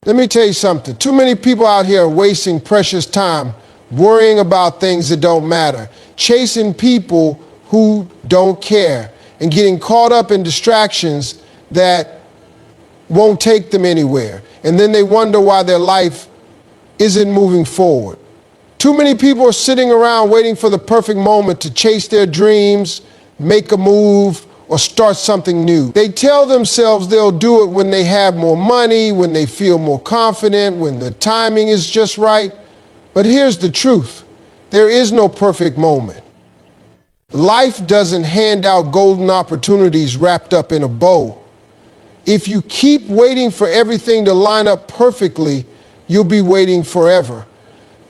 Let me tell you something. Too many people out here are wasting precious time worrying about things that don't matter, chasing people who don't care, and getting caught up in distractions that won't take them anywhere. And then they wonder why their life isn't moving forward. Too many people are sitting around waiting for the perfect moment to chase their dreams, make a move, or start something new. They tell themselves they'll do it when they have more money, when they feel more confident, when the timing is just right. But here's the truth. There is no perfect moment. Life doesn't hand out golden opportunities wrapped up in a bow. If you keep waiting for everything to line up perfectly, you'll be waiting forever.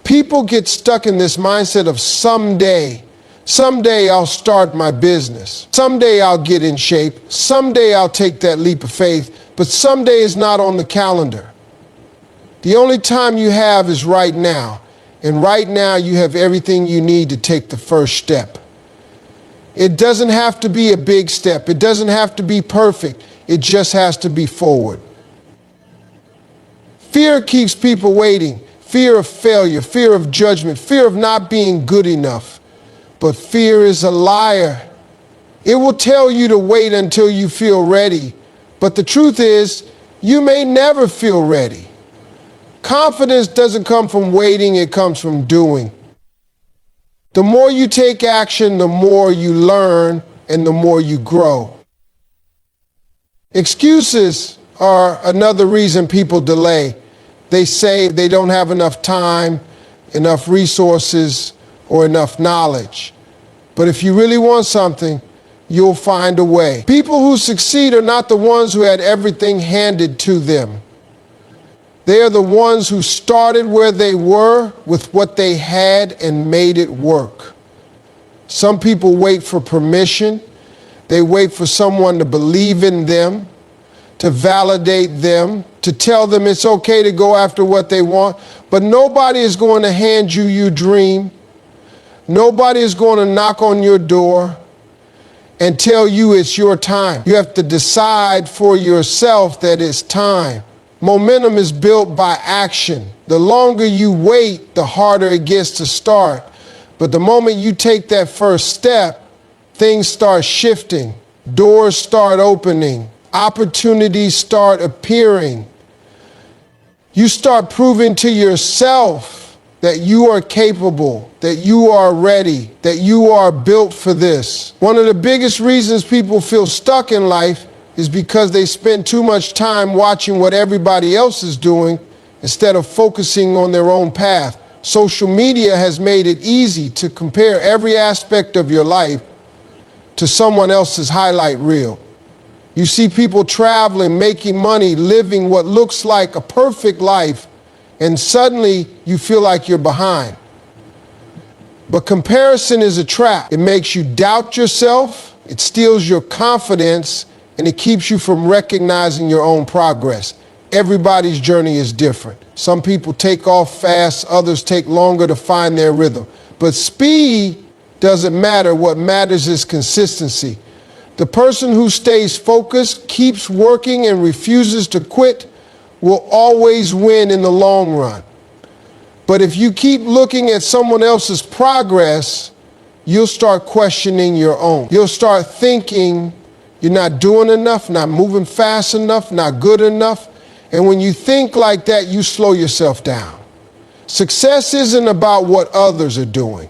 People get stuck in this mindset of someday. Someday I'll start my business. Someday I'll get in shape. Someday I'll take that leap of faith. But someday is not on the calendar. The only time you have is right now. And right now you have everything you need to take the first step. It doesn't have to be a big step. It doesn't have to be perfect. It just has to be forward. Fear keeps people waiting. Fear of failure, fear of judgment, fear of not being good enough. But fear is a liar. It will tell you to wait until you feel ready. But the truth is, you may never feel ready. Confidence doesn't come from waiting, it comes from doing. The more you take action, the more you learn and the more you grow. Excuses are another reason people delay. They say they don't have enough time, enough resources, or enough knowledge. But if you really want something, you'll find a way. People who succeed are not the ones who had everything handed to them. They are the ones who started where they were with what they had and made it work. Some people wait for permission. They wait for someone to believe in them, to validate them, to tell them it's okay to go after what they want. But nobody is going to hand you your dream. Nobody is going to knock on your door and tell you it's your time. You have to decide for yourself that it's time. Momentum is built by action. The longer you wait, the harder it gets to start. But the moment you take that first step, things start shifting. Doors start opening. Opportunities start appearing. You start proving to yourself that you are capable, that you are ready, that you are built for this. One of the biggest reasons people feel stuck in life is because they spend too much time watching what everybody else is doing instead of focusing on their own path. Social media has made it easy to compare every aspect of your life to someone else's highlight reel. You see people traveling, making money, living what looks like a perfect life, and suddenly you feel like you're behind. But comparison is a trap. It makes you doubt yourself, it steals your confidence, and it keeps you from recognizing your own progress. Everybody's journey is different. Some people take off fast, others take longer to find their rhythm. But speed doesn't matter. What matters is consistency. The person who stays focused, keeps working, and refuses to quit will always win in the long run. But if you keep looking at someone else's progress, you'll start questioning your own. You'll start thinking you're not doing enough, not moving fast enough, not good enough. And when you think like that, you slow yourself down. Success isn't about what others are doing.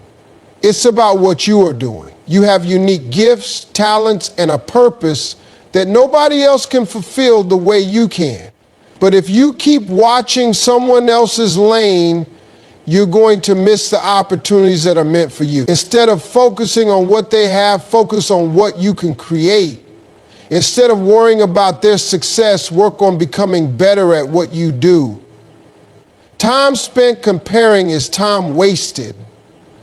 It's about what you are doing. You have unique gifts, talents, and a purpose that nobody else can fulfill the way you can. But if you keep watching someone else's lane, you're going to miss the opportunities that are meant for you. Instead of focusing on what they have, focus on what you can create. Instead of worrying about their success, work on becoming better at what you do. Time spent comparing is time wasted.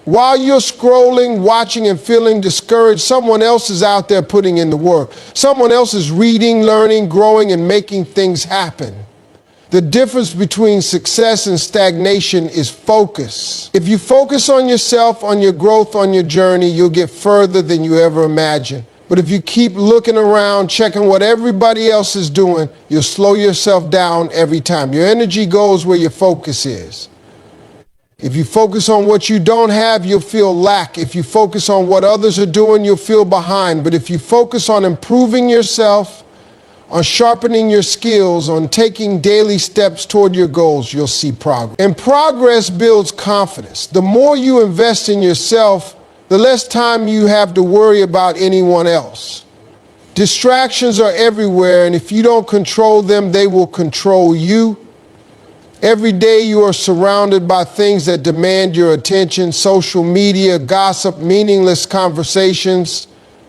While you're scrolling, watching, and feeling discouraged, someone else is out there putting in the work. Someone else is reading, learning, growing, and making things happen. The difference between success and stagnation is focus. If you focus on yourself, on your growth, on your journey, you'll get further than you ever imagined. But if you keep looking around, checking what everybody else is doing, you'll slow yourself down every time. Your energy goes where your focus is. If you focus on what you don't have, you'll feel lack. If you focus on what others are doing, you'll feel behind. But if you focus on improving yourself, on sharpening your skills, on taking daily steps toward your goals, you'll see progress. And progress builds confidence. The more you invest in yourself, the less time you have to worry about anyone else. Distractions are everywhere, and if you don't control them, they will control you. Every day you are surrounded by things that demand your attention: social media, gossip, meaningless conversations,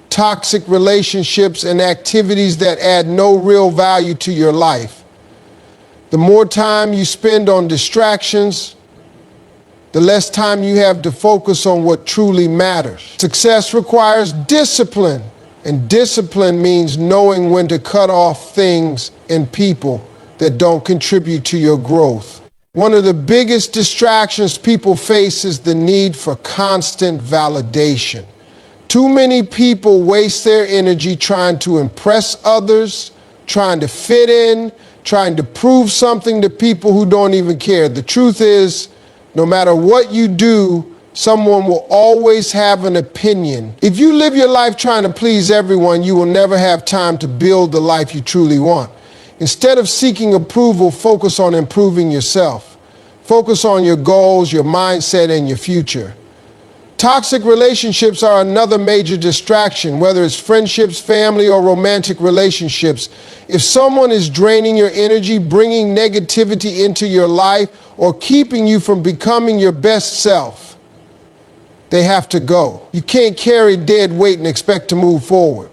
toxic relationships, and activities that add no real value to your life. The more time you spend on distractions, the less time you have to focus on what truly matters. Success requires discipline, and discipline means knowing when to cut off things and people that don't contribute to your growth. One of the biggest distractions people face is the need for constant validation. Too many people waste their energy trying to impress others, trying to fit in, trying to prove something to people who don't even care. The truth is, no matter what you do, someone will always have an opinion. If you live your life trying to please everyone, you will never have time to build the life you truly want. Instead of seeking approval, focus on improving yourself. Focus on your goals, your mindset, and your future. Toxic relationships are another major distraction, whether it's friendships, family, or romantic relationships. If someone is draining your energy, bringing negativity into your life, or keeping you from becoming your best self, they have to go. You can't carry dead weight and expect to move forward.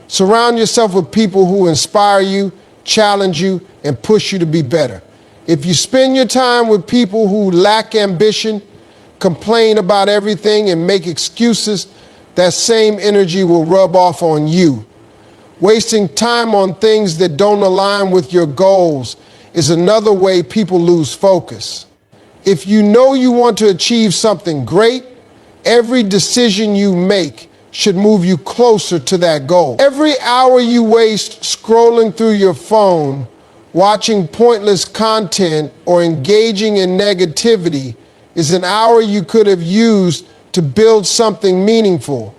Surround yourself with people who inspire you, challenge you, and push you to be better. If you spend your time with people who lack ambition, complain about everything, and make excuses, that same energy will rub off on you. Wasting time on things that don't align with your goals is another way people lose focus. If you know you want to achieve something great, every decision you make should move you closer to that goal. Every hour you waste scrolling through your phone, watching pointless content, or engaging in negativity is an hour you could have used to build something meaningful.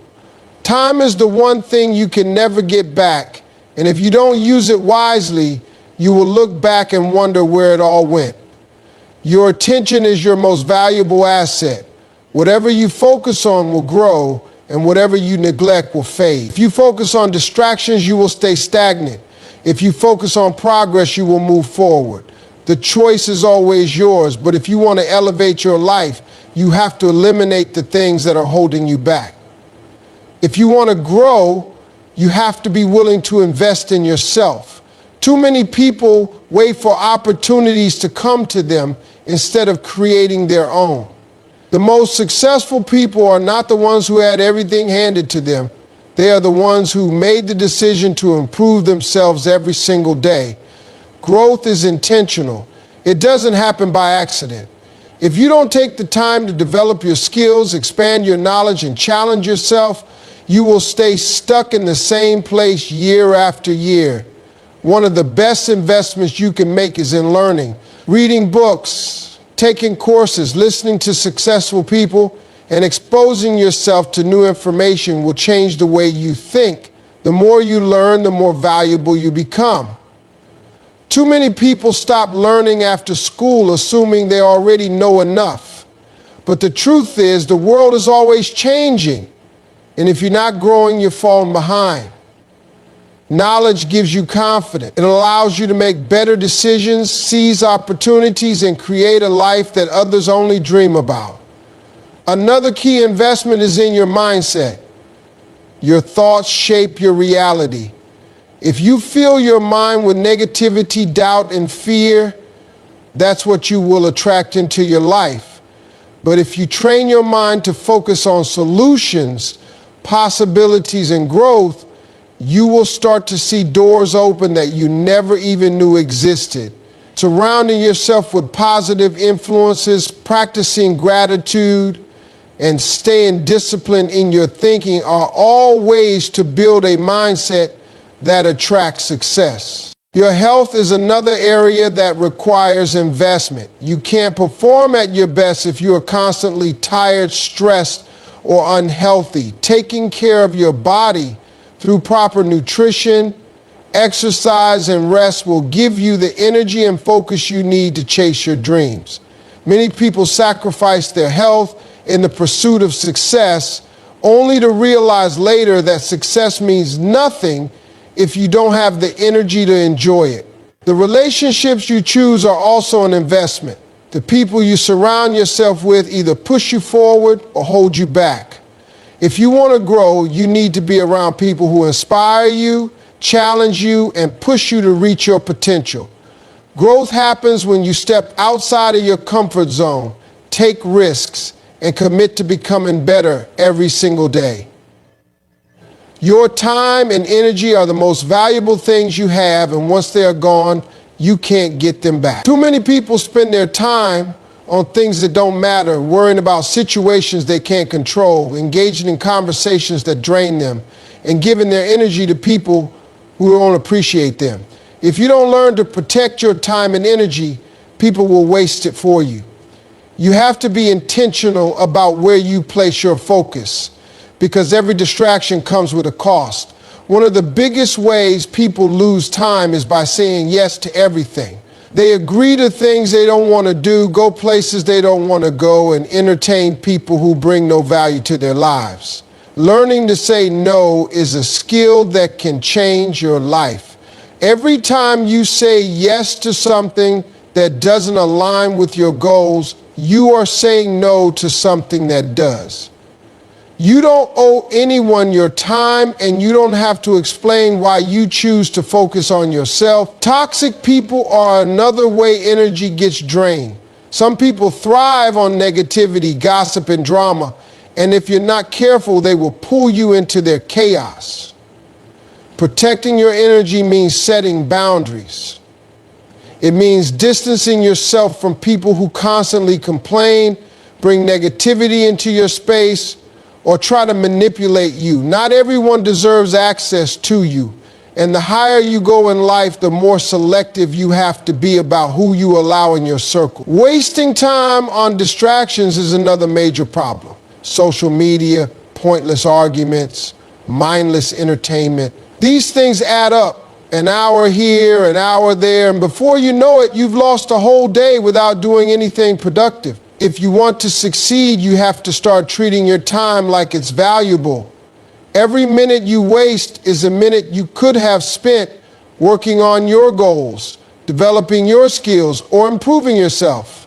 Time is the one thing you can never get back, and if you don't use it wisely, you will look back and wonder where it all went. Your attention is your most valuable asset. Whatever you focus on will grow, and whatever you neglect will fade. If you focus on distractions, you will stay stagnant. If you focus on progress, you will move forward. The choice is always yours, but if you want to elevate your life, you have to eliminate the things that are holding you back. If you want to grow, you have to be willing to invest in yourself. Too many people wait for opportunities to come to them instead of creating their own. The most successful people are not the ones who had everything handed to them. They are the ones who made the decision to improve themselves every single day. Growth is intentional. It doesn't happen by accident. If you don't take the time to develop your skills, expand your knowledge, and challenge yourself, you will stay stuck in the same place year after year. One of the best investments you can make is in learning, reading books, taking courses, listening to successful people, and exposing yourself to new information will change the way you think. The more you learn, the more valuable you become. Too many people stop learning after school, assuming they already know enough. But the truth is, the world is always changing. And if you're not growing, you're falling behind. Knowledge gives you confidence. It allows you to make better decisions, seize opportunities, and create a life that others only dream about. Another key investment is in your mindset. Your thoughts shape your reality. If you fill your mind with negativity, doubt, and fear, that's what you will attract into your life. But if you train your mind to focus on solutions, possibilities, and growth, you will start to see doors open that you never even knew existed. Surrounding yourself with positive influences, practicing gratitude, and staying disciplined in your thinking are all ways to build a mindset that attracts success. Your health is another area that requires investment. You can't perform at your best if you are constantly tired, stressed, or unhealthy. Taking care of your body through proper nutrition, exercise, and rest will give you the energy and focus you need to chase your dreams. Many people sacrifice their health in the pursuit of success, only to realize later that success means nothing if you don't have the energy to enjoy it. The relationships you choose are also an investment. The people you surround yourself with either push you forward or hold you back. If you want to grow, you need to be around people who inspire you, challenge you, and push you to reach your potential. Growth happens when you step outside of your comfort zone, take risks, and commit to becoming better every single day. Your time and energy are the most valuable things you have, and once they are gone, you can't get them back. Too many people spend their time on things that don't matter, worrying about situations they can't control, engaging in conversations that drain them, and giving their energy to people who don't appreciate them. If you don't learn to protect your time and energy, people will waste it for you. You have to be intentional about where you place your focus, because every distraction comes with a cost. One of the biggest ways people lose time is by saying yes to everything. They agree to things they don't want to do, go places they don't want to go, and entertain people who bring no value to their lives. Learning to say no is a skill that can change your life. Every time you say yes to something that doesn't align with your goals, you are saying no to something that does. You don't owe anyone your time, and you don't have to explain why you choose to focus on yourself. Toxic people are another way energy gets drained. Some people thrive on negativity, gossip, and drama, and if you're not careful, they will pull you into their chaos. Protecting your energy means setting boundaries. It means distancing yourself from people who constantly complain, bring negativity into your space, or try to manipulate you. Not everyone deserves access to you, and the higher you go in life, the more selective you have to be about who you allow in your circle. Wasting time on distractions is another major problem. Social media, pointless arguments, mindless entertainment. These things add up. An hour here, an hour there, and before you know it, you've lost a whole day without doing anything productive. If you want to succeed, you have to start treating your time like it's valuable. Every minute you waste is a minute you could have spent working on your goals, developing your skills, or improving yourself.